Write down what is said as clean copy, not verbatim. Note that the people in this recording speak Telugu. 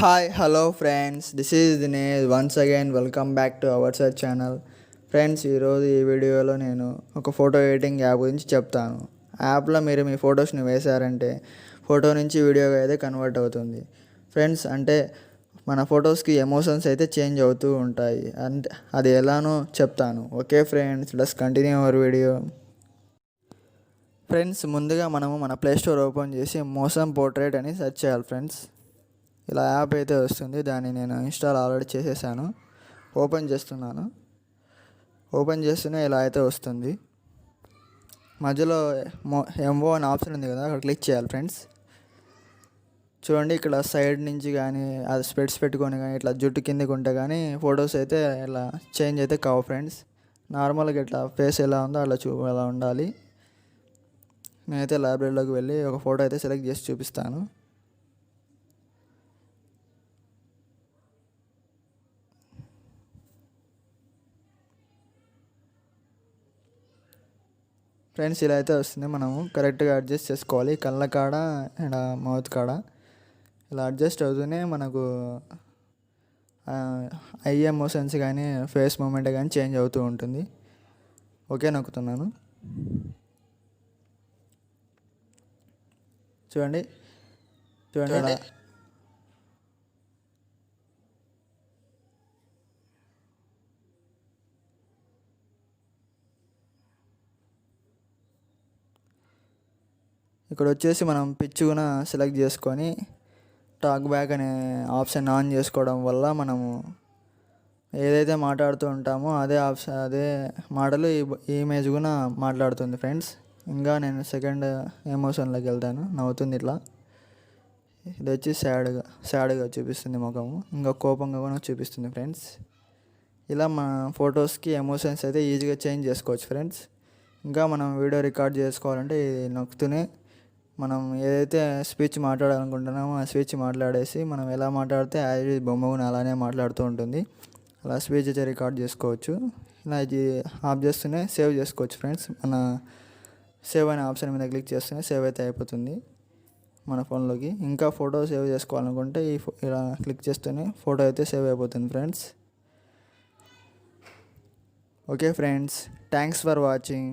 Hi hello friends, this is Dinesh. Once again welcome back to our sir channel. Friends, ఈరోజు ఈ వీడియోలో నేను ఒక ఫోటో ఎడిటింగ్ యాప్ గురించి చెప్తాను. యాప్లో మీరు మీ ఫొటోస్ని వేశారంటే ఫోటో నుంచి వీడియోగా అయితే కన్వర్ట్ అవుతుంది ఫ్రెండ్స్. అంటే మన ఫొటోస్కి ఎమోషన్స్ అయితే చేంజ్ అవుతూ ఉంటాయి. అంటే అది ఎలానో చెప్తాను. Okay friends, let's continue our video. Friends, ముందుగా మనము మన ప్లే స్టోర్ ఓపెన్ చేసి మోషన్ పోర్ట్రేట్ అని సెర్చ్ చేయాలి ఫ్రెండ్స్. ఇలా యాప్ అయితే వస్తుంది. దాన్ని నేను ఇన్స్టాల్ ఆల్రెడీ చేసేసాను. ఓపెన్ చేస్తున్నాను. ఓపెన్ చేస్తూనే ఇలా అయితే వస్తుంది. మధ్యలో ఎంఓ అని ఆప్షన్ ఉంది కదా, అక్కడ క్లిక్ చేయాలి ఫ్రెండ్స్. చూడండి, ఇక్కడ సైడ్ నుంచి కానీ అది స్పెట్స్ పెట్టుకొని కానీ ఇట్లా జుట్టు కిందకి ఉంటే కానీ ఫొటోస్ అయితే ఇలా చేంజ్ అయితే కావు ఫ్రెండ్స్. నార్మల్గా ఇట్లా ఫేస్ ఎలా ఉందో అలా ఉండాలి. నేనైతే లైబ్రరీలోకి వెళ్ళి ఒక ఫోటో అయితే సెలెక్ట్ చేసి చూపిస్తాను. ఫ్రెండ్స్, ఇలా అయితే వస్తుంది. మనము కరెక్ట్గా అడ్జస్ట్ చేసుకోవాలి. కళ్ళ కాడ అండ్ మౌత్ కాడ ఇలా అడ్జస్ట్ అవుతూనే మనకు ఐ ఎమోషన్స్ కానీ ఫేస్ మూమెంట్ కానీ చేంజ్ అవుతూ ఉంటుంది. ఓకే నొక్కుతున్నాను. చూడండి చూడండి ఇక్కడ వచ్చేసి మనం పిచ్చుగున సెలెక్ట్ చేసుకొని టాక్ బ్యాక్ అనే ఆప్షన్ ఆన్ చేసుకోవడం వల్ల మనము ఏదైతే మాట్లాడుతూ ఉంటామో అదే మాటలు ఈ ఇమేజ్ కూడా మాట్లాడుతుంది ఫ్రెండ్స్. ఇంకా నేను సెకండ్ ఎమోషన్లోకి వెళ్తాను. నవ్వుతుంది ఇట్లా. ఇది వచ్చి సాడ్గా చూపిస్తుంది ముఖము. ఇంకా కోపంగా కూడా చూపిస్తుంది ఫ్రెండ్స్. ఇలా మన ఫొటోస్కి ఎమోషన్స్ అయితే ఈజీగా చేంజ్ చేసుకోవచ్చు ఫ్రెండ్స్. ఇంకా మనం వీడియో రికార్డ్ చేసుకోవాలంటే ఇది నొక్కుతూనే మనం ఏదైతే స్పీచ్ మాట్లాడాలనుకుంటున్నామో ఆ స్పీచ్ మాట్లాడేసి మనం ఎలా మాట్లాడితే యాజ్ బొమ్మ కూడా అలానే మాట్లాడుతూ ఉంటుంది. అలా స్పీచ్ అయితే రికార్డ్ చేసుకోవచ్చు. ఇలా ఇది ఆఫ్ చేస్తూనే సేవ్ చేసుకోవచ్చు ఫ్రెండ్స్. మన సేవ్ అనే ఆప్షన్ మీద క్లిక్ చేస్తూనే సేవ్ అయితే అయిపోతుంది మన ఫోన్లోకి. ఇంకా ఫోటో సేవ్ చేసుకోవాలనుకుంటే ఇలా క్లిక్ చేస్తూనే ఫోటో అయితే సేవ్ అయిపోతుంది friends. Okay friends, thanks for watching.